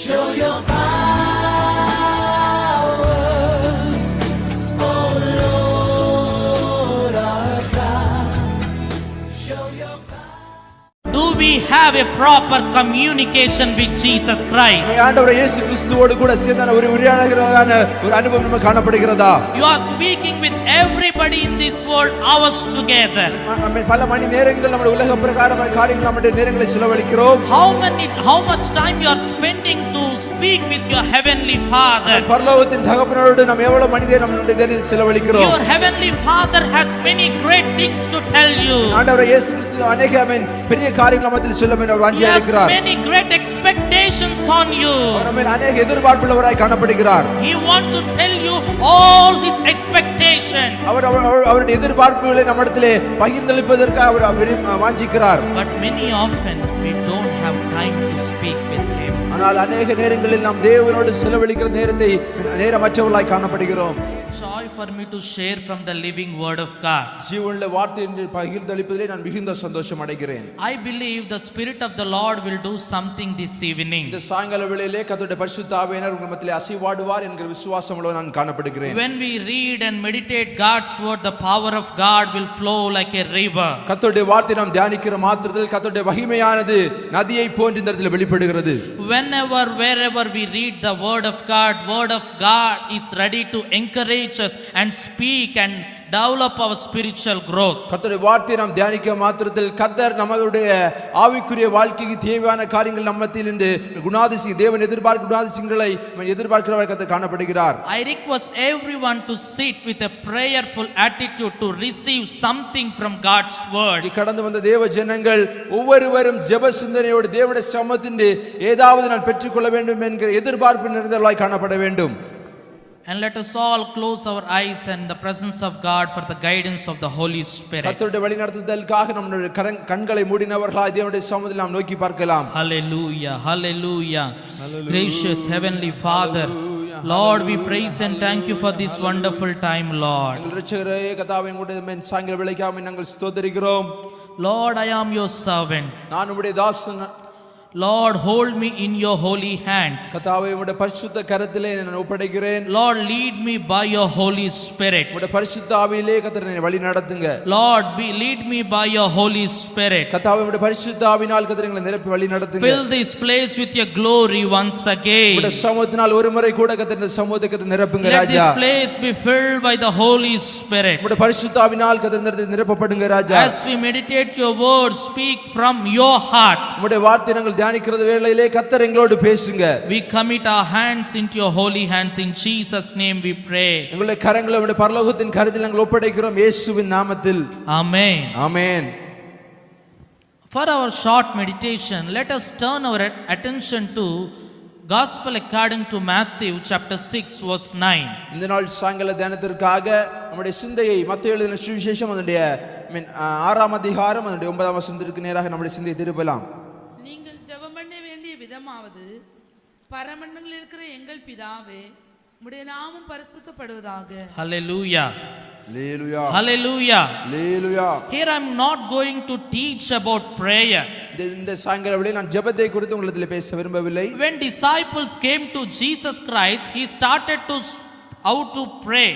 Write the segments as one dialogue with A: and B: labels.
A: Show your power, oh Lord our God. Show your power.
B: Do we have a proper communication with Jesus Christ?
C: ஆண்டவர் இயேசு கிறிஸ்துவோடு கூட சேர்ந்தான ஒரு உரையாடலான ஒரு அனுபவம் நமக்கு காணப்படுகிறதா?
B: You are speaking with everybody in this world hours together.
C: பல மணி நேரங்கள் நம்முடைய உலக பிரகாரமான காரியங்கள் நம்முடைய நேரங்களை செலவழிக்கிறோம்.
B: How much time you are spending to speak with your heavenly Father?
C: பரலோகத்தின் தகப்பனோடு நாம் எவ்வளவு மணி நேரம் நம்முடைய நேரத்தை செலவழிக்கிறோம்?
B: Your heavenly Father has many great things to tell you.
C: ஆண்டவர் இயேசு கிறிஸ்து அநேக பெரிய காரியங்கள் நம்மில் சொல்ல வேண்டும் வாஞ்சியா இருக்கிறார்.
B: He has many great expectations on you.
C: அவர் மேல் அநேக எதிர்பார்ப்புள்ளவராய் காணப்படுகிறார்.
B: He want to tell you all his expectations.
C: அவருடைய எதிர்பார்ப்புகளை நம்மிடத்திலே பகிர்ந்தளிப்பதற்கு அவர் வாஞ்சிக்கிறார்.
B: But many often we don't have time to speak with him.
C: ஆனால் அநேக நேரங்களில் நாம் தேவனோடு செலவழிக்கிற நேரத்தை நேரமற்றவர்களாய் காணப்படுகிறோம்.
B: Joy for me to share from the living word of God.
C: ஜீவனுள்ள வார்த்தையை பகிர்ந்தளிப்பதிலே நான் மிகுந்த சந்தோஷம் அடைகிறேன்.
B: I believe the spirit of the Lord will do something this evening.
C: இந்த சாயங்கால வேளையிலே கர்த்தருடைய பரிசுத்த ஆவியானவர் உங்கள் மத்தியிலே அசைவாடுவார் என்கிற விசுவாசமுள்ள நான் காணப்படுகிறேன்.
B: When we read and meditate God's word, the power of God will flow like a river.
C: கர்த்தருடைய வார்த்தையை நாம் தியானிக்கிற மாத்திரத்தில் கர்த்தருடைய மகிமையானது நதியை போன்று இந்த இடத்தில் வெளிப்படுகிறது.
B: Wherever we read the word of God is ready to encourage us and speak and develop our spiritual growth.
C: கர்த்தருடைய வார்த்தையை நாம் தியானிக்க மாத்திரத்தில் கர்த்தர் நம்மளுடைய ஆவிக்குரிய வாழ்க்கைக்கு தேவையான காரியங்கள் நம்மத்திலிருந்து தேவன் எதிர்பார்க்கிற குணாதிசயங்களை எதிர்பார்க்கிறவர் கர்த்தர் காணப்படுகிறார்.
B: I request everyone to sit with a prayerful attitude to receive something from God's word.
C: கடந்து வந்த தேவ ஜனங்கள் ஒவ்வொருவரும் ஜெப சிந்தனையோடு தேவனுடைய சமூகத்திலே ஏதாவது நான் பெற்றுக்கொள்ள வேண்டும் என்கிற எதிர்பார்ப்பு நிறைந்தவர்களாய் காணப்பட வேண்டும்.
B: And let us all close our eyes in the presence of God for the guidance of the Holy Spirit.
C: கர்த்தருடைய வழிநடத்துதலுக்காக நம்முடைய கண்களை மூடினவர்களாய் தேவனுடைய சமூகத்தில் நாம் நோக்கி பார்க்கலாம்.
B: Hallelujah, hallelujah. Gracious heavenly Father, Lord, we praise and thank you for this wonderful time, Lord.
C: எங்கள் இரட்சகரே கர்த்தாவே உம்முடைய சாயங்கால வேளைக்காக நாங்கள் ஸ்தோத்திரிக்கிறோம்.
B: Lord, I am your servant.
C: நான் உம்முடைய தாசன்.
B: Lord, hold me in your holy hands.
C: கர்த்தாவே உம்முடைய பரிசுத்த கரத்திலே நான் ஒப்படைக்கிறேன்.
B: Lord, lead me by your Holy Spirit.
C: உம்முடைய பரிசுத்த ஆவியிலே கர்த்தர் என்னை வழி நடத்துங்க.
B: Lord, lead me by your Holy Spirit.
C: கர்த்தாவே உம்முடைய பரிசுத்த ஆவியினால் கர்த்தர் எங்களை நிரப்பி வழி நடத்துங்க.
B: Fill this place with your glory once again.
C: உம்முடைய சமூகத்தினால் ஒரு முறை கூட கர்த்தர் இந்த சமூகத்தை கர்த்தர் நிரப்புங்க ராஜா.
B: Let this place be filled by the Holy Spirit.
C: உம்முடைய பரிசுத்த ஆவியினால் கர்த்தர் நிரப்பப்படுங்க ராஜா.
B: As we meditate your word, speak from your heart.
C: உம்முடைய வார்த்தை நாங்கள் தியானிக்கிற வேளையிலே கர்த்தர் எங்களோடு பேசுங்க.
B: We commit our hands into your holy hands, in Jesus name we pray.
C: எங்களுடைய கரங்களை உம்முடைய பரலோகத்தின் கரத்தில் நாங்கள் ஒப்படைக்கிறோம் இயேசுவின் நாமத்தில்.
B: Amen.
C: Amen.
B: For our short meditation, let us turn our attention to Gospel according to Matthew chapter 6 verse 9.
C: இந்த நாள் சாயங்கால தியானத்திற்காக நம்முடைய சிந்தையை மத்தேயு எழுதின சுவிசேஷம் அதனுடைய 6ஆம் அதிகாரம் அதனுடைய 9ஆம் வசனத்திற்கு நேராக நம்முடைய சிந்தையை திருப்பலாம்.
D: நீங்கள் ஜெபம் பண்ண வேண்டிய விதமாவது, பரமண்டலங்களில் இருக்கிற எங்கள் பிதாவே, உம்முடைய நாமம் பரிசுத்தப்படுவதாக.
B: Hallelujah.
C: Hallelujah.
B: Hallelujah.
C: Hallelujah.
B: Here I am not going to teach about prayer.
C: இந்த சாயங்கால வேளையில் நான் ஜெபத்தை குறித்து உங்களிடத்தில் பேச விரும்பவில்லை.
B: When disciples came to Jesus Christ, he started to how to pray.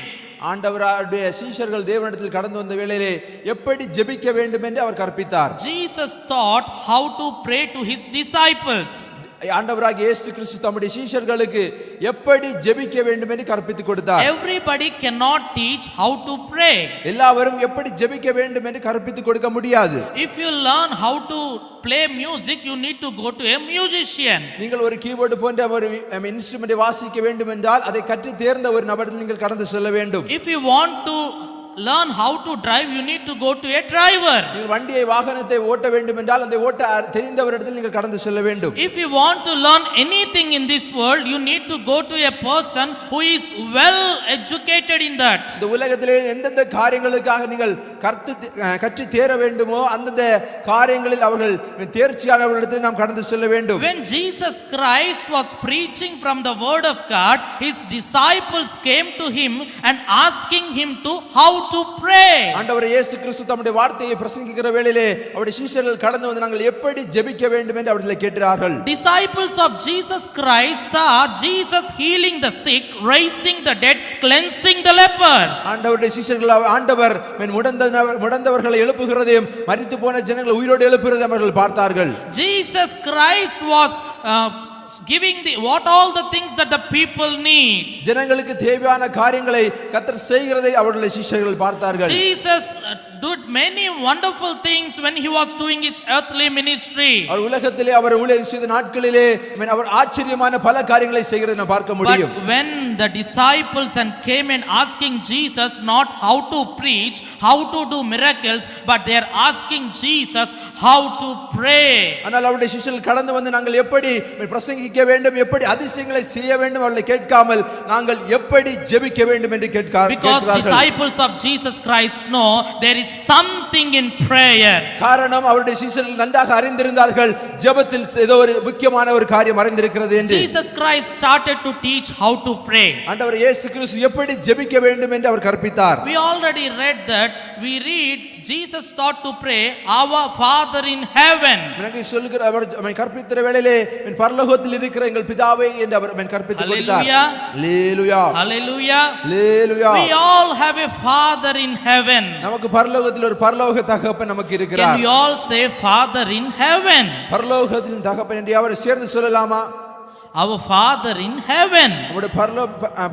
C: ஆண்டவருடைய சீஷர்கள் தேவனிடத்தில் கடந்து வந்த வேளையிலே எப்படி ஜெபிக்க வேண்டும் என்று அவர் கற்பித்தார்.
B: Jesus taught how to pray to his disciples.
C: ஆண்டவராகிய இயேசு கிறிஸ்து தம்முடைய சீஷர்களுக்கு எப்படி ஜெபிக்க வேண்டும் என்று கற்பித்துக் கொடுத்தார்.
B: Everybody cannot teach how to pray.
C: எல்லாரும் எப்படி ஜெபிக்க வேண்டும் என்று கற்பித்துக் கொடுக்க முடியாது.
B: If you learn how to play music, you need to go to a musician.
C: நீங்கள் ஒரு கீபோர்டு போன்ற ஒரு இன்ஸ்ட்ருமென்ட்டை வாசிக்க வேண்டும் என்றால் அதை கற்று தேர்ந்த ஒரு நபரிடம் நீங்கள் கடந்து செல்ல வேண்டும்.
B: If you want to learn how to drive, you need to go to a driver.
C: நீங்கள் வண்டியை வாகனத்தை ஓட்ட வேண்டும் என்றால் அதை ஓட்ட தெரிந்தவரிடத்தில் நீங்கள் கடந்து செல்ல வேண்டும்.
B: If you want to learn anything in this world, you need to go to a person who is well educated in that.
C: இந்த உலகத்திலே எந்தெந்த காரியங்களுக்காக நீங்கள் கற்று தேர வேண்டுமோ அந்தந்த காரியங்களில் அவர்கள் தேர்ச்சியானவர்களிடத்தில் நாம் கடந்து செல்ல வேண்டும்.
B: When Jesus Christ was preaching from the word of God, his disciples came to him and asking him to how to pray.
C: ஆண்டவர் இயேசு கிறிஸ்து தம்முடைய வார்த்தையை பிரசங்கிக்கிற வேளையிலே அவருடைய சீஷர்கள் கடந்து வந்து நாங்கள் எப்படி ஜெபிக்க வேண்டும் என்று அவர்களை கேட்டார்கள்.
B: Disciples of Jesus Christ saw Jesus healing the sick, raising the dead, cleansing the leper.
C: ஆண்டவருடைய சீஷர்கள் ஆண்டவர் முடந்தவர்களை எழுப்புகிறதையும் மரித்து போன ஜனங்களை உயிரோடு எழுப்புகிறதையும் அவர்கள் பார்த்தார்கள்.
B: Jesus Christ was giving what all the things that the people need.
C: ஜனங்களுக்கு தேவையான காரியங்களை கர்த்தர் செய்கிறதை அவருடைய சீஷர்கள் பார்த்தார்கள்.
B: Jesus did many wonderful things when he was doing his earthly ministry.
C: அவர் உலகத்திலே அவர் ஊழியம் செய்த நாட்களிலே அவர் ஆச்சரியமான பல காரியங்களை செய்கிறதை நாம் பார்க்க முடியும்.
B: But when the disciples and came and asking Jesus not how to preach, how to do miracles, but they are asking Jesus how to pray.
C: ஆனால் அவருடைய சீஷர்கள் கடந்து வந்து நாங்கள் எப்படி பிரசங்கிக்க வேண்டும், எப்படி அதிசயங்களை செய்ய வேண்டும் அவர்களை கேட்காமல் நாங்கள் எப்படி ஜெபிக்க வேண்டும் என்று கேட்கிறார்கள்.
B: Because disciples of Jesus Christ know there is something in prayer.
C: காரணம் அவருடைய சீஷர்கள் நன்றாக அறிந்திருந்தார்கள் ஜெபத்தில் ஏதோ ஒரு முக்கியமான ஒரு காரியம் அறிந்திருக்கிறது என்று.
B: Jesus Christ started to teach how to pray.
C: ஆண்டவர் இயேசு கிறிஸ்து எப்படி ஜெபிக்க வேண்டும் என்று அவர் கற்பித்தார்.
B: We already read that. We read Jesus taught to pray our Father in heaven.
C: எனக்கு சொல்லுகிற அவர் கற்பிக்கிற வேளையிலே பரலோகத்தில் இருக்கிற எங்கள் பிதாவே என்று அவர் கற்பித்து கொடுத்தார். ஹalleluya
B: hallelujah
C: hallelujah.
B: We all have a Father in heaven.
C: நமக்கு பரலோகத்தில் ஒரு பரலோக தகப்பன் நமக்கு இருக்கிறார்.
B: Can you all say Father in heaven?
C: பரலோகத்தின் தகப்பன் என்று அவரை சேர்ந்து சொல்லலாமா?
B: Our Father in heaven.
C: நம்முடைய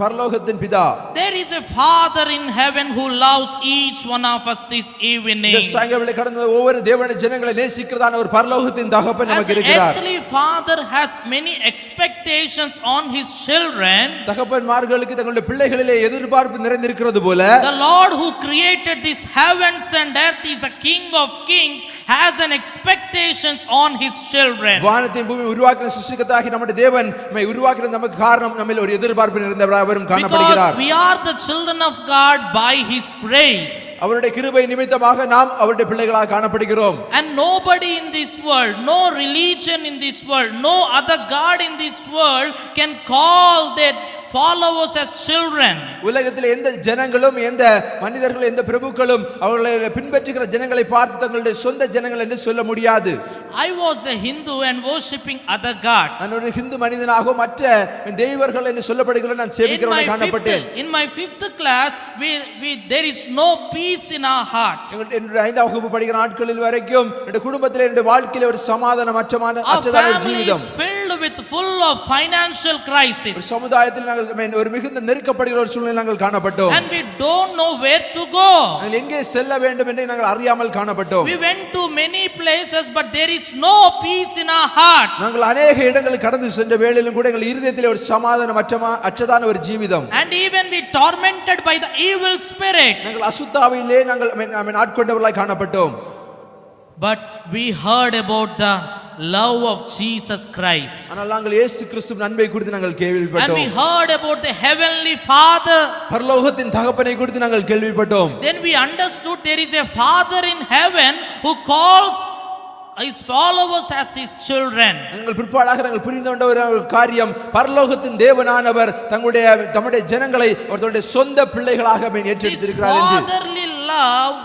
C: பரலோகத்தின் பிதா.
B: There is a Father in heaven who loves each one of us this evening.
C: இந்த சாயங்காலத்திலே கடந்த ஒவ்வொரு தேவனுடைய ஜனங்களை நேசிக்கிறதான ஒரு பரலோகத்தின் தகப்பன் நமக்கு இருக்கிறார்.
B: Earthly Father has many expectations on his children.
C: தகப்பன்மார்களுக்கு தங்களுடைய பிள்ளைகளிலே எதிர்பார்ப்பு நிறைந்திருக்கிறது போல
B: The Lord who created this heavens and earth is the King of Kings, has an expectations on his children.
C: வானத்தையும் பூமியையும் உருவாக்கின சிருஷ்டிகர்த்தாகிய நம்முடைய தேவன் நம்மை உருவாக்கின நமக்கு காரணம் நம்மில் ஒரு எதிர்பார்ப்பு நிறைந்தவராக அவரும் காணப்படுகிறார்.
B: Because we are the children of God by his grace.
C: அவருடைய கிருபை நிமித்தமாக நாம் அவருடைய பிள்ளைகளாக காணப்படுகிறோம்.
B: And nobody in this world, no religion in this world, no other god in this world can call their followers as children.
C: உலகத்தில் எந்த ஜனங்களும் எந்த மனிதர்களும் எந்த பிரபுக்களும் அவர்களை பின்பற்றுகிற ஜனங்களை பார்த்து தங்களுடைய சொந்த ஜனங்கள் என்று சொல்ல முடியாது.
B: I was a Hindu and worshipping other gods.
C: நான் ஒரு ஹிந்து மனிதனாக மற்ற தெய்வர்கள் என்று சொல்லப்படுகிற நான் சேவிக்கிறவனை காணப்பட்டேன்.
B: In my 5th class there is no peace in our heart.
C: என்னுடைய 5ஆம் வகுப்பு படிக்கிற நாட்களில் வரைக்கும் என்னுடைய குடும்பத்திலே என்னுடைய வாழ்க்கையிலே ஒரு சமாதானமற்ற ஒரு Jeevitham.
B: Filled with full of financial crisis.
C: சமுதாயத்தில் நாங்கள் ஒரு மிகுந்த நெருக்கப்படுகிற ஒரு சூழ்நிலை நாங்கள் காணப்பட்டோம்.
B: And we don't know where to go.
C: நாங்கள் எங்கே செல்ல வேண்டும் என்று நாங்கள் அறியாமல் காணப்பட்டோம்.
B: We went to many places but there is no peace in our heart.
C: நாங்கள் अनेक இடங்களுக்கு கடந்து சென்ற வேளையிலும் கூட எங்கள் இதயத்திலே ஒரு சமாதானமற்றதான ஒரு Jeevitham.
B: And even we tormented by the evil spirits.
C: நாங்கள் அசுத்தாவிலே நாங்கள் ஆட்கொண்டவர்களாய் காணப்பட்டோம்.
B: But we heard about the love of Jesus Christ.
C: ஆனால் நாங்கள் இயேசு கிறிஸ்துவின் அன்பை குறித்து நாங்கள் கேள்விப்பட்டோம்.
B: And we heard about the heavenly Father.
C: பரலோகத்தின் தகப்பனை குறித்து நாங்கள் கேள்விப்பட்டோம்.
B: Then we understood there is a Father in heaven who calls his followers as his children.
C: நாங்கள் பிற்பாடாக நாங்கள் புரிந்து கொண்ட ஒரு காரியம் பரலோகத்தின் தேவனானவர் தம்முடைய ஜனங்களை அவருடைய சொந்த பிள்ளைகளாக ஏற்றெடுத்திருக்கிறார் என்று.
B: Fatherly love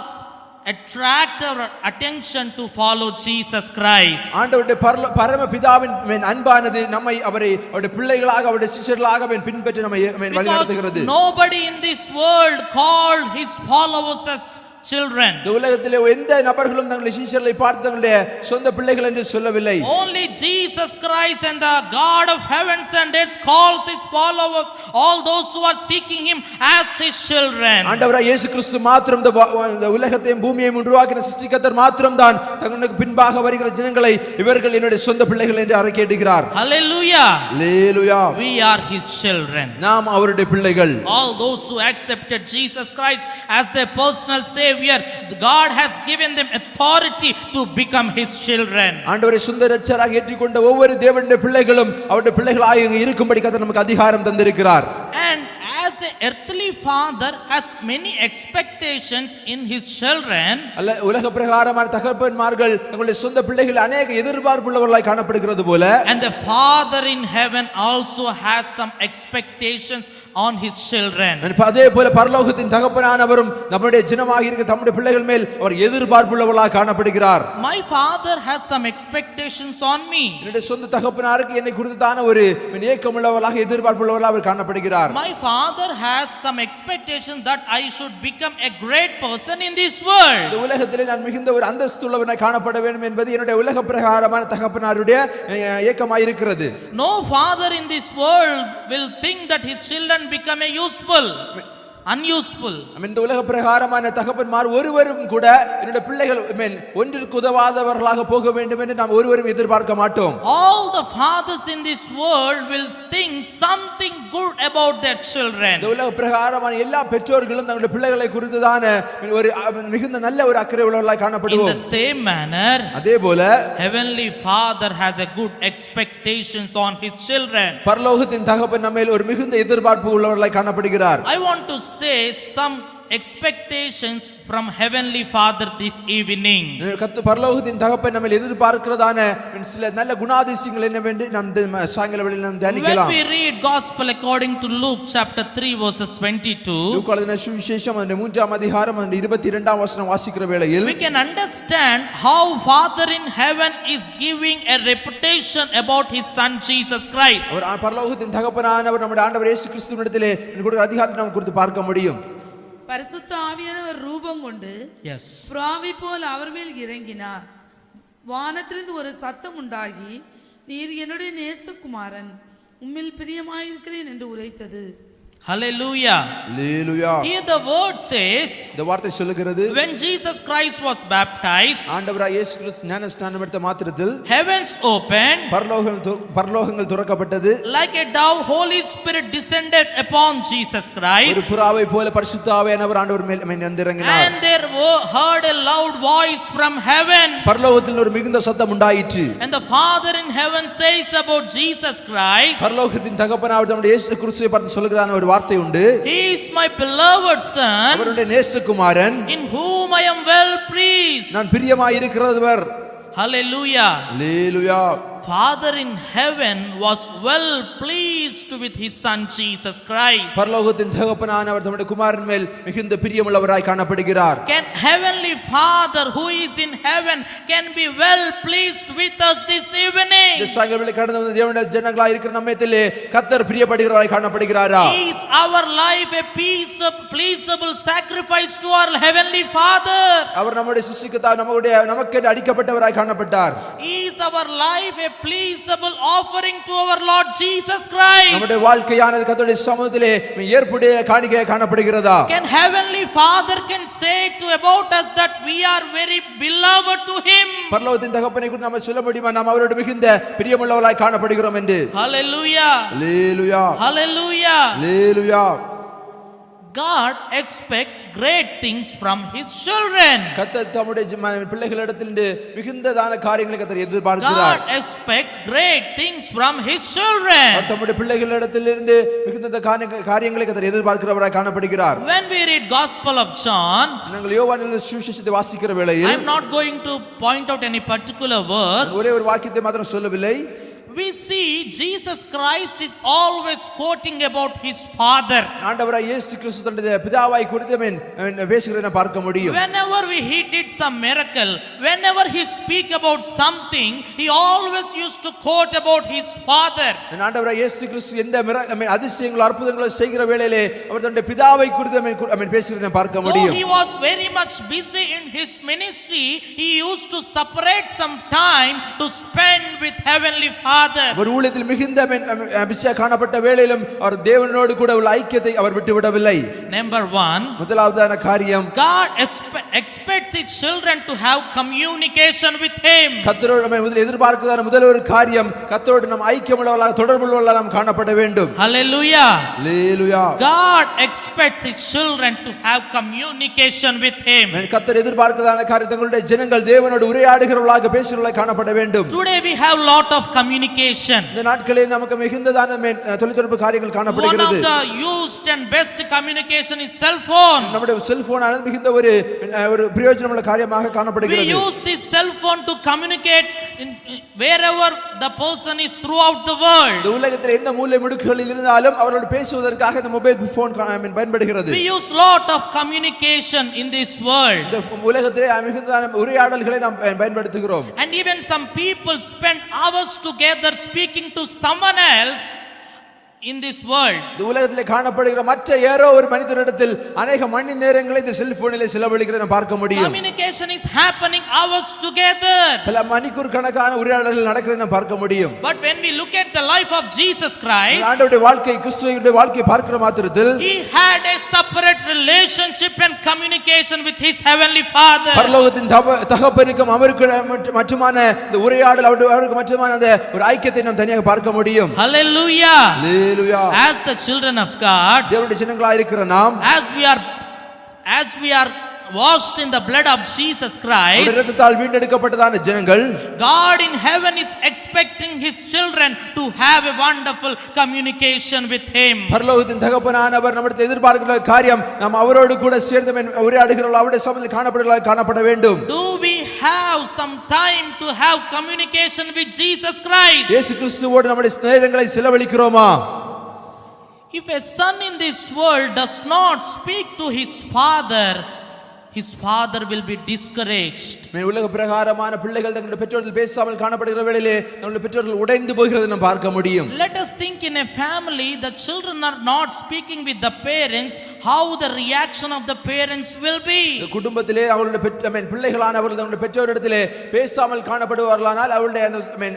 B: attract our attention to follow Jesus Christ.
C: ஆண்டவருடைய பரம பிதாவின் அன்பானது நம்மை அவருடைய பிள்ளைகளாக அவருடைய சிஷ்யர்களாக பின்பற்றி நம்மை வழிநடத்துகிறது.
B: Nobody in this world called his followers as children.
C: இந்த உலகத்திலே எந்த நபர்களும் தங்களுடைய சீஷர்களை பார்த்து தங்களுடைய சொந்த பிள்ளைகள் என்று சொல்லவில்லை.
B: Only Jesus Christ and the God of heavens and earth calls his followers, all those who are seeking him, as his children.
C: ஆண்டவராகிய இயேசு கிறிஸ்து மாத்திரம் இந்த உலகத்தையும் பூமியையும் உருவாக்கின சிருஷ்டிகர்த்தர் மாத்திரம் தான் தங்களுக்கு பின்பாக வருகிற ஜனங்களை இவர்கள் என்னுடைய சொந்த பிள்ளைகள் என்று அறிக்கையிடுகிறார்.
B: Hallelujah.
C: Hallelujah.
B: We are his children.
C: நாம் அவருடைய பிள்ளைகள்.
B: All those who accepted Jesus Christ as their personal savior, God has given them authority to become his children.
C: ஆண்டவரை சொந்த இரட்சகராக ஏற்றுக்கொண்ட ஒவ்வொரு தேவனுடைய பிள்ளைகளும் அவருடைய பிள்ளைகளாக இருக்கும்படி கர்த்தர் நமக்கு அதிகாரம் தந்திருக்கிறார்.
B: And as as an earthly father has many expectations in his children,
C: அல்ல உலக பிரகாரமான தகப்பன்மார்கள் தங்களுடைய சொந்த பிள்ளைகள் அநேக எதிர்பார்ப்புள்ளவர்களாய் காணப்படுகிறது போல
B: and the Father in heaven also has some expectations on his children.
C: அதே போல பரலோகத்தின் தகப்பனானவரும் நம்முடைய ஜனமாக இருக்கிற நம்முடைய பிள்ளைகள் மேல் அவர் எதிர்பார்ப்புள்ளவர்களாய் காணப்படுகிறார்.
B: My father has some expectations on me.
C: என்னுடைய சொந்த தகப்பனாருக்கு என்னை குறித்தான ஒரு ஏக்கமுள்ளவர்களாக எதிர்பார்ப்புள்ளவர்களாக அவர் காணப்படுகிறார்.
B: My father has some expectations that I should become a great person in this world.
C: இந்த உலகத்திலே நான் மிகுந்த ஒரு அந்தஸ்துள்ளவனாய் காணப்பட வேண்டும் என்பது என்னுடைய உலக பிரகாரமான தகப்பனாருடைய ஏக்கமாய் இருக்கிறது.
B: No father in this world will think that his children become a unuseful.
C: இந்த உலக பிரகாரமான தகப்பன்மார் ஒருவரும் கூட என்னுடைய பிள்ளைகள் ஒன்றிற்கு உதவாதவர்களாக போக வேண்டும் என்று நாம் ஒருவரும் எதிர்பார்க்க மாட்டோம்.
B: All the fathers in this world will think something good about their children.
C: இந்த உலக பிரகாரமான எல்லா பெற்றோர்களும் தங்களுடைய பிள்ளைகளை குறித்துதான ஒரு மிகுந்த நல்ல ஒரு அக்கறை உள்ளவர்களாய் காணப்படுவோம்.
B: In the same manner,
C: அதே போல
B: heavenly father has a good expectations on his children.
C: பரலோகத்தின் தகப்பன் நம்மேல் ஒரு மிகுந்த எதிர்பார்ப்பு உள்ளவர்களாய் காணப்படுகிறார்.
B: I want to say some expectations from heavenly father this evening.
C: பரலோகத்தின் தகப்பன் நம்மை எதிர்பார்க்கிறதான சில நல்ல குணாதிசயங்கள் என்னவென்று நாம் சாயங்கால வேளையில் நாம் தியானிக்கலாம்.
B: When we read gospel according to Luke chapter 3 verses 22,
C: லூக்கா எழுதின சுவிசேஷம் அந்த 3ஆம் அதிகாரம் அந்த 22ஆம் வசனம் வாசிக்கிற வேளையில்
B: we can understand how father in heaven is giving a reputation about his son Jesus Christ.
C: அவர் பரலோகத்தின் தகப்பனானவர் நம்முடைய ஆண்டவர் இயேசு கிறிஸ்துவினிடத்திலே கொடுக்கிற அதிகாரத்தை நாம் குறித்து பார்க்க முடியும்.
D: பரிசுத்த ஆவியானவர் ரூபம் கொண்டு
B: Yes.
D: புறாவை போல் அவர் மேல் இறங்கினார். வானத்திலிருந்து ஒரு சத்தம் உண்டாகி, நீர் என்னுடைய நேசகுமாரன், உம்மில் பிரியமாயிருக்கிறேன் என்று உரைத்தது.
B: Hallelujah.
C: Hallelujah.
B: Here the word says,
C: இந்த வார்த்தை சொல்லுகிறது,
B: when Jesus Christ was baptized,
C: ஆண்டவராகிய இயேசு கிறிஸ்து ஞானஸ்நானம் எடுத்த மாத்திரத்தில்
B: heavens opened,
C: பரலோகங்கள் திறக்கப்பட்டது.
B: like a dove holy spirit descended upon Jesus
C: ஒரு
B: Christ,
C: புறாவை போல பரிசுத்த ஆவியானவர் ஆண்டவர் மேல் வந்திறங்கினார்.
B: and there heard a loud voice from heaven,
C: பரலோகத்தில் ஒரு மிகுந்த சத்தம் உண்டாயிற்று.
B: and the Father in heaven says about Jesus Christ,
C: பரலோகத்தின் தகப்பனார் நம்முடைய இயேசு கிறிஸ்துவை பார்த்து சொல்லுகிறான ஒரு வார்த்தை உண்டு.
B: he is my beloved son,
C: அவருடைய நேசகுமாரன்,
B: in whom I am well pleased.
C: நான் பிரியமாய் இருக்கிறவர்.
B: Hallelujah.
C: Hallelujah.
B: Father in heaven was well pleased with his son Jesus Christ.
C: பரலோகத்தின் தகப்பனானவர் தம்முடைய குமாரன் மேல் மிகுந்த பிரியமுள்ளவராய் காணப்படுகிறார்.
B: Can heavenly Father who is in heaven can be well pleased with us this evening?
C: இந்த சாயங்காலத்தில் கடந்து வந்த தேவனுடைய ஜனங்களாய் இருக்கிற நம்மிலே கர்த்தர் பிரியப்படுகிறவராய் காணப்படுகிறாரா?
B: Is our life a piece of pleasable sacrifice to our heavenly Father?
C: அவர் நம்முடைய சிருஷ்டிகர்த்தா நமக்கு அடிக்கப்பட்டவராய் காணப்பட்டார்.
B: Is our life a pleasable offering to our Lord Jesus Christ?
C: நம்முடைய வாழ்க்கையானது கர்த்தருடைய சமூகத்திலே ஏற்புடைய காணிக்கையாக காணப்படுகிறதா?
B: Can heavenly Father can say to about us that we are very beloved to him?
C: பரலோகத்தின் தகப்பனை குறித்து நாம சொல்ல முடியுமா நாம் அவரோடு மிகுந்த பிரியமுள்ளவர்களாய் காணப்படுகிறோம் என்று?
B: Hallelujah.
C: Hallelujah.
B: Hallelujah.
C: Hallelujah.
B: God expects great things from his children.
C: கர்த்தர் தம்முடைய பிள்ளைகளிடத்திலிருந்து மிகுந்ததான காரியங்களை கர்த்தர் எதிர்பார்க்கிறார்.
B: God expects great things from his children.
C: தம்முடைய பிள்ளைகளிடத்திலிருந்து மிகுந்த காரியங்களை கர்த்தர் எதிர்பார்க்கிறவராய் காணப்படுகிறார்.
B: When we read Gospel of John,
C: நாங்கள் யோவான் எழுதின சுவிசேஷத்தை வாசிக்கிற வேளையில்
B: I am not going to point out any particular verse.
C: ஒரே ஒரு வாக்கியத்தை மாத்திரம் சொல்லவில்லை.
B: We see Jesus Christ is always quoting about his father.
C: ஆண்டவராகிய இயேசு கிறிஸ்து தன்னுடைய பிதாவை குறித்து பேசுகிறதை பார்க்க முடியும்.
B: Whenever he did some miracle, whenever he speak about something, he always used to quote about his father.
C: ஆண்டவராகிய இயேசு கிறிஸ்து எந்த அதிசயங்களோ அற்புதங்களோ செய்கிற வேளையிலே அவர் தன்னுடைய பிதாவை குறித்து பேசுகிறதை பார்க்க முடியும்.
B: Though he was very much busy in his ministry, he used to separate some time to spend with heavenly Father.
C: ஒரு ஊழியத்தில் மிகுந்த அபிஷேகம் காணப்பட்ட வேளையிலும் அவர் தேவனோடு கூட உள்ள ஐக்கியத்தை அவர் விட்டுவிடவில்லை.
B: Number 1,
C: முதலாவதான காரியம்,
B: God expects his children to have communication with him.
C: கர்த்தரோடு நம்ம எதிர்பார்க்கிறதான முதல் ஒரு காரியம், கர்த்தரோடு நாம் ஐக்கியமுள்ளவர்களாக தொடர்புள்ளவர்களாக நாம் காணப்பட வேண்டும்.
B: Hallelujah.
C: Hallelujah.
B: God expects his children to have communication with him.
C: கர்த்தர் எதிர்பார்க்கிறதான காரியம், தங்களுடைய ஜனங்கள் தேவனோடு உரையாடுகிறவர்களாக பேசுகிறவர்களாக காணப்பட வேண்டும்.
B: Today we have lot of communication communication.
C: இந்த நாட்களில் நமக்கு மிகுந்ததான தொலைத்தொடர்பு காரியங்கள்
B: One of
C: காணப்படுகிறது.
B: the used and best communication is cell phone.
C: நம்முடைய செல்போன் ஆனது மிகுந்த ஒரு பிரயோஜனமுள்ள காரியமாக
B: We
C: காணப்படுகிறது.
B: use this cell phone to communicate wherever the person is throughout the world.
C: இந்த உலகத்தில் எந்த மூலை முடுக்குகளில் இருந்தாலும் அவரோடு பேசுவதற்காக இந்த மொபைல் போன் பயன்படுகிறது.
B: We use lot of communication in this world.
C: இந்த உலகத்திலே மிகுந்ததான உரையாடல்களை நாம் பயன்படுத்துகிறோம்.
B: And even some people spend hours together speaking to someone else in this world.
C: இந்த உலகத்திலே காணப்படுகிற மற்ற யாரோ ஒரு மனிதரிடத்தில் அநேக மணி நேரங்களை இந்த செல்போனிலே செலவழிக்கிறதை நாம் பார்க்க முடியும்.
B: Communication is happening hours together.
C: பல மணிக்கூர் கணக்கான உரையாடல்கள் நடக்கிறதை நாம் பார்க்க முடியும்.
B: But when we look at the life of Jesus Christ,
C: ஆண்டவருடைய வாழ்க்கை, கிறிஸ்துவினுடைய வாழ்க்கையை பார்க்கிற மாத்திரத்தில்
B: he had a separate relationship and communication with his heavenly Father.
C: பரலோகத்தின் தகப்பனுக்கும் அவருக்கு மட்டுமான இந்த உரையாடல், அவருக்கு மட்டுமான அந்த ஒரு ஐக்கியத்தை நாம் தனியாக பார்க்க முடியும்.
B: Hallelujah. As the children of God,
C: தேவனுடைய ஜனங்களாய் இருக்கிற நாம்,
B: as we are washed in the blood of Jesus Christ,
C: இரத்தத்தால் வீண்டெடுக்கப்பட்டதான ஜனங்கள்,
B: God in heaven is expecting his children to have a wonderful communication with him.
C: பரலோகத்தின் தகப்பனானவர் நம்மிடத்தில் எதிர்பார்க்கிற காரியம் நாம் அவரோடு கூட சேர்ந்து உரையாடுகிறோம், அவருடைய சமூகத்தில் காணப்பட வேண்டும்.
B: Do we have some time to have communication with Jesus Christ?
C: இயேசு கிறிஸ்துவோடு நம்முடைய நேரங்களை செலவழிக்கிறோமா?
B: If a son in this world does not speak to his father will be discouraged.
C: உலக பிரகாரமான பிள்ளைகள் தங்களுடைய பெற்றோர்கள் பேசாமல் காணப்படுகிற வேளையிலே நம்முடைய பெற்றோர்கள் உடைந்து போகிறதை நாம் பார்க்க முடியும்.
B: Let us think, in a family the children are not speaking with the parents, how the reaction of the parents will be.
C: குடும்பத்திலே அவர்களுடைய பிள்ளைகளானவர்கள் தங்களுடைய பெற்றோரிடத்திலே பேசாமல் காணப்படுவார்களானால் அவருடைய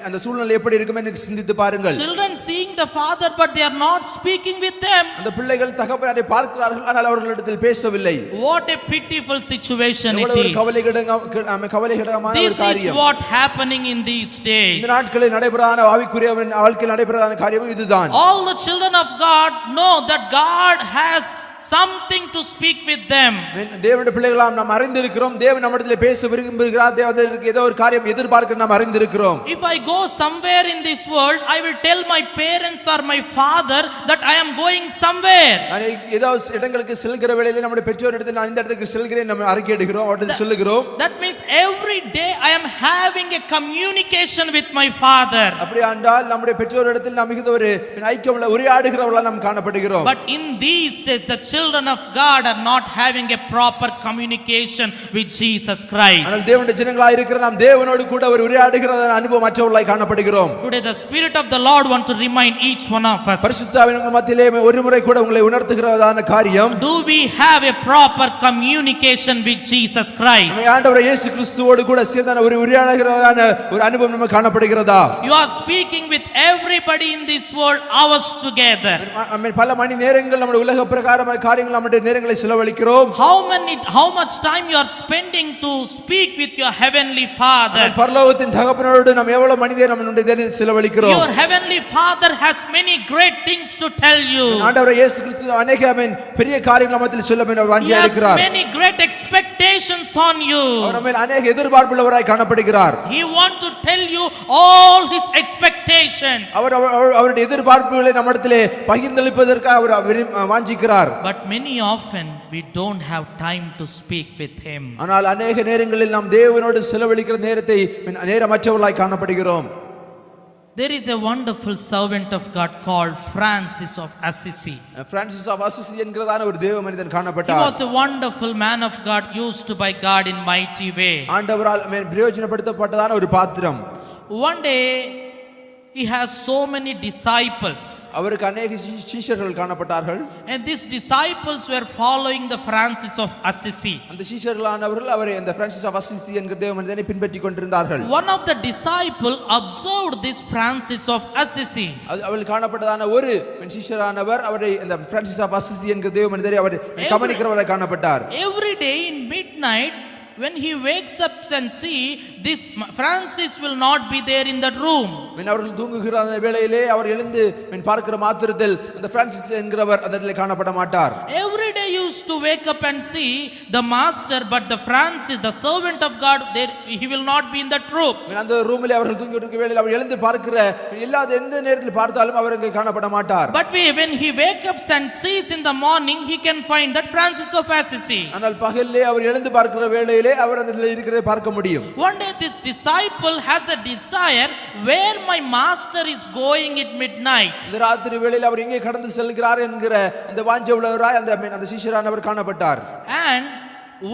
C: அந்த சூழ்நிலை எப்படி இருக்கும் என்று சிந்தித்து பாருங்கள்.
B: Children seeing the father but they are not speaking with them.
C: அந்த பிள்ளைகள் தகப்பனை பார்க்கிறார்கள் ஆனால் அவர்களிடத்தில் பேசவில்லை.
B: What a pitiful situation it is. This is what happening in these days.
C: இந்த நாட்களில் நடைபெறான ஆவிக்குரிய வாழ்க்கையில் நடைபெறான காரியம் இதுதான்.
B: All the children of God know that God has something to speak with them.
C: தேவனுடைய பிள்ளைகளாம் நாம் அறிந்திருக்கிறோம், தேவன் நம்மிடத்தில் பேச விரும்புகிறார், தேவனுக்கு ஏதோ ஒரு காரியம் எதிர்பார்க்க நாம் அறிந்திருக்கிறோம்.
B: If I go somewhere in this world, I will tell my parents or my father that I am going somewhere.
C: நான் ஏதோ இடங்களுக்கு செல்கிற வேளையிலே நம்முடைய பெற்றோரிடத்தில் நான் இந்த இடத்துக்கு செல்கிறேன் நம்ம அறிக்கையிடுகிறோம், அவர்கிட்ட சொல்லுகிறோம்.
B: That means every day I am having a communication with my father.
C: அப்படி என்றால் நம்முடைய பெற்றோரிடத்தில் நாம் மிகுந்த ஒரு ஐக்கியமுள்ள உரையாடுகிறவர்களாக நாம் காணப்படுகிறோம்.
B: But in these days the children of God are not having a proper communication with Jesus Christ.
C: ஆனால் தேவனுடைய ஜனங்களாய் இருக்கிற நாம் தேவனோடு கூட ஒரு உரையாடுகிற அனுபவம் அற்றவர்களாய் காணப்படுகிறோம்.
B: Today the spirit of the Lord want to remind each one of us.
C: பரிசுத்த ஆவியின் மத்தியிலே ஒரு முறை கூட உங்களை உணர்த்துகிறதான காரியம்,
B: Do we have a proper communication with Jesus Christ?
C: நம்ம ஆண்டவர் இயேசு கிறிஸ்துவோடு கூட சேர்ந்தான ஒரு உரையாடுகிறதான ஒரு அனுபவம் நமக்கு காணப்படுகிறதா?
B: You are speaking with everybody in this world hours together.
C: பல மணி நேரங்கள் நம்முடைய உலக பிரகாரமான காரியங்கள் நம்முடைய நேரங்களை செலவழிக்கிறோம்.
B: How much time you are spending to speak with your heavenly Father?
C: பரலோகத்தின் தகப்பனோடு நாம் எவ்வளவு மணி நேரம் நம்முடைய நேரத்தை செலவழிக்கிறோம்?
B: Your heavenly Father has many great things to tell you.
C: ஆண்டவர் இயேசு கிறிஸ்து அநேக பெரிய காரியங்களை நமக்கு சொல்ல அவர் வாஞ்சியா இருக்கிறார்.
B: He has many great expectations on you.
C: அவர் மேல் அநேக எதிர்பார்ப்புள்ளவராய் காணப்படுகிறார்.
B: He want to tell you all his expectations.
C: அவருடைய எதிர்பார்ப்புகளை நம்மிடத்திலே பகிர்ந்தளிப்பதற்காக அவர் வாஞ்சிக்கிறார்.
B: But many often we don't have time to speak with him.
C: ஆனால் அநேக நேரங்களில் நாம் தேவனோடு செலவழிக்கிற நேரத்தை நேரமற்றவர்களாய் காணப்படுகிறோம்.
B: There is a wonderful servant of God called Francis of Assisi.
C: Francis of Assisi என்கிறதான ஒரு தேவ மனிதன்
B: He
C: காணப்பட்டார்.
B: was a wonderful man of God used by God in mighty way.
C: ஆண்டவரால் பிரயோஜனப்படுத்தப்பட்டதான ஒரு பாத்திரம்.
B: One day he has so many disciples.
C: அவருக்கு அநேக சீஷர்கள் காணப்பட்டார்கள்.
B: And these disciples were following the Francis of Assisi.
C: அந்த சீஷர்களானவர்கள் அவரை அந்த பிரான்சிஸ் ஆஃப் அசிசி என்கிற தேவ மனிதனை பின்பற்றிக் கொண்டிருந்தார்கள்.
B: One of the disciple observed this Francis of Assisi.
C: அவள் காணப்பட்டதான ஒரு சீஷரானவர் அவரை அந்த பிரான்சிஸ் ஆஃப் அசிசி என்கிற தேவ மனிதரை அவர் கவனிக்கிறவராய் காணப்பட்டார்.
B: Every day in midnight when he wakes up and see this Francis will not be there in that room.
C: அவர்கள் தூங்குகிற அந்த வேளையிலே அவர் எழுந்து பார்க்கிற மாத்திரத்தில் அந்த பிரான்சிஸ் என்கிறவர் அந்த இடத்திலே காணப்பட மாட்டார்.
B: Every day they used to wake up and see the master, but the Francis, the servant of God, there he will not be in the troop.
C: அந்த ரூமிலே அவர்கள் தூங்கி இருக்கிற வேளையில் அவர் எழுந்து பார்க்கிற இல்லாத எந்த நேரத்தில் பார்த்தாலும் அவர் அங்கே காணப்பட மாட்டார்.
B: But when he wakes up and sees in the morning, he can find that Francis of Assisi.
C: ஆனால் பகலிலே அவர் எழுந்து பார்க்கிற வேளையிலே அவர் அதில் இருக்கிறதை பார்க்க முடியும்.
B: One day this disciple has a desire, where my master is going at midnight.
C: இந்த ராத்திரி வேளையில் அவர் எங்கே கடந்து செல்கிறார் என்கிற அந்த வாஞ்சை உள்ளவராய் அந்த சீஷரானவர் காணப்பட்டார்.
B: And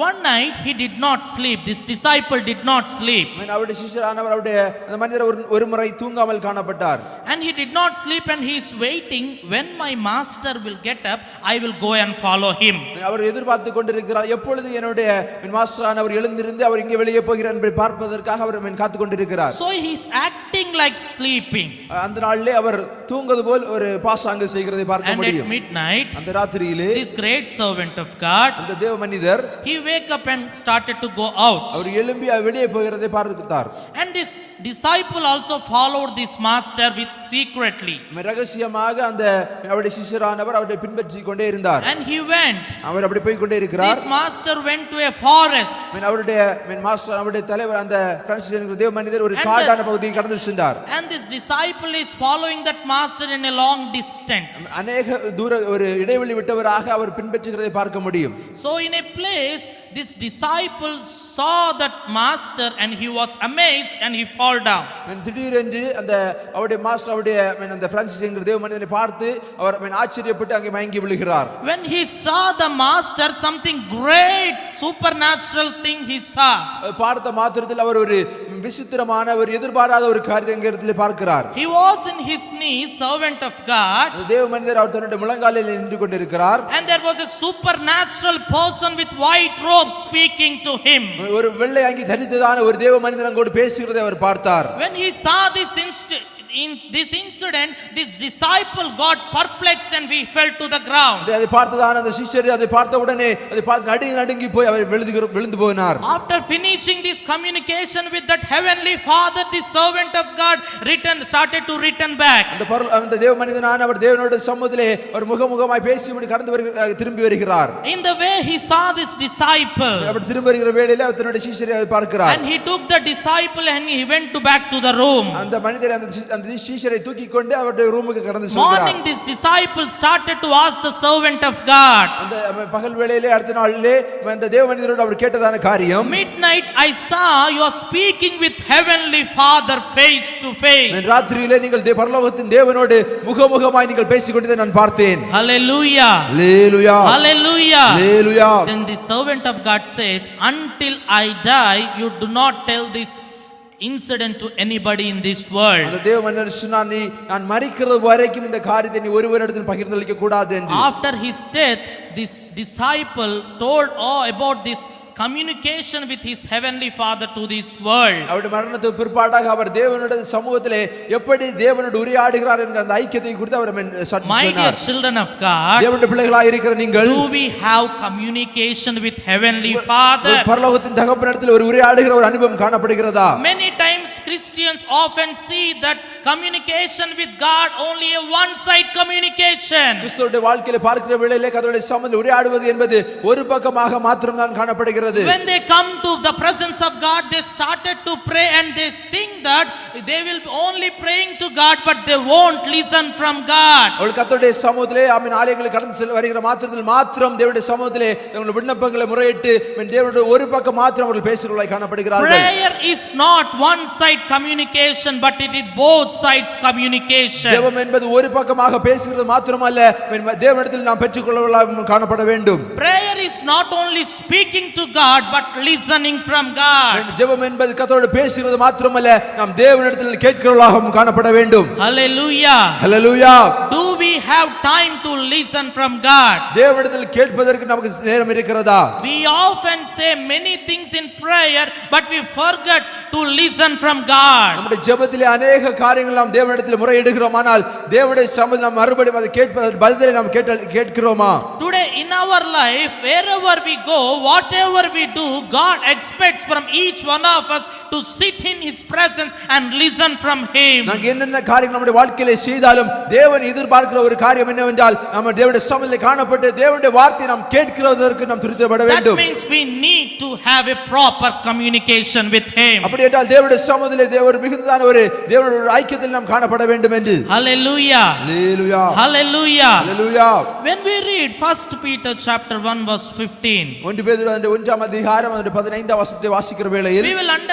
B: one night he did not sleep. This disciple did not sleep.
C: அவருடைய சீஷரானவர் அவருடைய அந்த மனிதர் ஒரு முறை தூங்காமல் காணப்பட்டார்.
B: And he did not sleep, and he is waiting, when my master will get up, I will go and follow him.
C: அவர் எதிர்பார்த்து கொண்டிருக்கிறார், எப்பொழுது என்னுடைய மாஸ்டரானவர் எழுந்திருந்து அவர் இங்கே வெளியே போகிறார் என்பதை பார்ப்பதற்காக அவர் காத்து கொண்டிருக்கிறார்.
B: So he is acting like sleeping.
C: அந்த நாளிலே அவர் தூங்குவது போல் ஒரு பாசாங்கு செய்கிறதை பார்க்க முடியும்.
B: And at midnight,
C: அந்த ராத்திரியிலே
B: this great servant of God,
C: அந்த தேவ மனிதர்
B: he wake up and started to go out.
C: அவர் எழும்பி வெளியே போகிறதை பார்த்தார்.
B: And this disciple also followed this master with secretly.
C: ரகசியமாக அந்த அவருடைய சீஷரானவர் அவரை பின்பற்றி கொண்டே இருந்தார்.
B: And he went.
C: அவர் அப்படி போய் கொண்டே இருக்கிறார்.
B: This master went to a forest.
C: அவருடைய மாஸ்டர் அவருடைய தலைவர் அந்த பிரான்சிஸ் என்கிற தேவ மனிதர் ஒரு காடான பகுதியை கடந்து சென்றார்.
B: And this disciple is following that master in a long distance.
C: அநேக தூர ஒரு இடைவெளி விட்டவராக அவர் பின்பற்றுகிறதை பார்க்க முடியும்.
B: So in a place, this disciple saw that master and he was amazed and he fall down.
C: திடீரென்று அந்த அவருடைய மாஸ்டர் அவருடைய அந்த பிரான்சிஸ் என்கிற தேவ மனிதனை பார்த்து அவர் ஆச்சரியப்பட்டு அங்கே மயங்கி விழுகிறார்.
B: When he saw the master, something great supernatural thing he saw.
C: பார்த்த மாத்திரத்தில் அவர் ஒரு விசித்திரமான ஒரு எதிர்பாராத ஒரு காரியத்தை பார்க்கிறார்.
B: He was in his knees, servant of God.
C: தேவ மனிதர் அவர் தன்னுடைய முழங்காலில் நின்று கொண்டிருக்கிறார்.
B: And there was a supernatural person with white robe speaking to him.
C: ஒரு வெள்ளை அங்கி தரித்ததான ஒரு தேவ மனிதர் அங்கோடு பேசுகிறதை அவர் பார்த்தார்.
B: When he saw in this incident, this disciple got perplexed and he fell to the ground.
C: அதை பார்த்ததான அந்த சீஷர் அதை பார்த்த உடனே அதை பார்த்து நடுங்கி போய் அவர் விழுந்து போனார்.
B: After finishing this communication with that heavenly father, the servant of God started to return back.
C: அந்த தேவ மனிதனான அவர் தேவனோட சமூகத்திலே அவர் முகமுகமாய் பேசிவிட்டு கடந்து திரும்பி வருகிறார்.
B: In the way he saw this disciple,
C: அவர் திரும்பி வருகிற வேளையிலே அவர் தன்னுடைய சீஷரை பார்க்கிறார்.
B: and he took the disciple and he went back to the room.
C: அந்த மனிதர் அந்த சீஷரை தூக்கி கொண்டு அவருடைய ரூமுக்கு கடந்து செல்கிறார்.
B: Morning, this disciple started to ask the servant of God.
C: அந்த பகல் வேளையிலே அடுத்த நாளிலே அந்த தேவ மனிதரோடு அவர் கேட்டதான காரியம்,
B: Midnight I saw you are speaking with heavenly father face to face.
C: ராத்திரியிலே நீங்கள் பரலோகத்தின் தேவனோடு முகமுகமாய் நீங்கள் பேசிக் கொண்டதை நான் பார்த்தேன்.
B: Hallelujah.
C: Hallelujah.
B: Hallelujah.
C: Hallelujah.
B: Then the servant of God says, until I die, you do not tell this incident to anybody in this world.
C: அந்த தேவ மனிதர் சொன்னார், நான் மரிக்கிற வரைக்கும் இந்த காரியத்தை நீ ஒருவரிடத்தில் பகிர்ந்தளிக்க கூடாது என்று.
B: After his death, this disciple told all about this communication with his heavenly father to this world.
C: அவருடைய மரணத்துக்கு பிற்பாடாக அவர் தேவனுடைய சமூகத்திலே எப்படி தேவனோடு உரையாடுகிறார் என்கிற அந்த ஐக்கியத்தை குறித்து அவர் சாட்சி சொன்னார்.
B: My dear children of God,
C: தேவனுடைய பிள்ளைகளாய் இருக்கிற நீங்கள்,
B: do we have communication with heavenly father?
C: பரலோகத்தின் தகப்பனிடத்தில் ஒரு உரையாடுகிற ஒரு அனுபவம் காணப்படுகிறதா?
B: Many times Christians often see that communication with God only a one side communication.
C: கிறிஸ்துவுடைய வாழ்க்கையில பார்க்கிற வேளையிலே கர்த்தருடைய சமூகத்தில் உரையாடுவது என்பது ஒரு பக்கமாக மாத்திரம் தான் காணப்படுகிறது.
B: When they come to the presence of God, they started to pray and they think that they will only praying to God, but they won't listen from God.
C: அவர்கள் கர்த்தருடைய சமூகத்திலே ஆமென் ஆலயங்களுக்கு கடந்து வருகிற மாத்திரத்தில் மாத்திரம் தேவனுடைய சமூகத்திலே தங்களுடைய விண்ணப்பங்களை முறையிட்டு தேவனுடைய ஒரு பக்கம் மாத்திரம் அவர்கள் பேசுகிறவர்களாய் காணப்படுகிறார்கள்.
B: Prayer is not one side communication, but it is both sides communication.
C: ஜெபம் என்பது ஒரு பக்கமாக பேசுகிறது மாத்திரமல்ல, தேவனிடத்தில் நாம் பெற்றுக்கொள்ளவர்களாக காணப்பட வேண்டும்.
B: Prayer is not only speaking to God but listening from God.
C: ஜெபம் என்பது கர்த்தரோடு பேசுகிறது மாத்திரமல்ல, நாம் தேவனிடத்தில் கேட்கிறவர்களாக காணப்பட வேண்டும்.
B: Hallelujah.
C: Hallelujah.
B: Do we have time to listen from God?
C: தேவனிடத்தில் கேட்பதற்கு நமக்கு நேரம் இருக்கிறதா?
B: We often say many things in prayer, but we forget to listen from God.
C: நம்முடைய ஜெபத்திலே अनेक காரியங்கள் நாம் தேவனிடத்தில் முறையிடுகிறோம், ஆனால் தேவனுடைய சமூகத்தில் நாம் மறுபடியும் அதை கேட்பதற்கு பதிலை நாம் கேட்கிறோமா?
B: Today in our life, wherever we go, whatever we do, God expects from each one of us to sit in his presence and listen from him.
C: நாங்க என்னென்ன காரியங்கள் நம்முடைய வாழ்க்கையிலே செய்தாலும் தேவன் எதிர்பார்க்கிற ஒரு ஒரு காரியம் என்னவென்றால் நம்ம தேவனுடைய சமூகத்திலே காணப்பட்டு தேவனுடைய வார்த்தையை நாம் கேட்கிறதற்கு நாம் துரிதப்பட
B: That
C: வேண்டும்.
B: means we need to have a proper communication with him.
C: அப்படி என்றால் தேவனுடைய சமூகத்திலே தேவர் மிகுந்ததான ஒரு தேவனுடைய ஐக்கியத்தில் நாம் காணப்பட வேண்டும் என்று.
B: Hallelujah.
C: Hallelujah.
B: Hallelujah.
C: Hallelujah.
B: When we read 1 Peter chapter 1 verse 15,
C: 1 பேதுரு 1 அதிகாரம் 15 வசனத்தை வாசிக்கிற வேளையில்
B: we will understand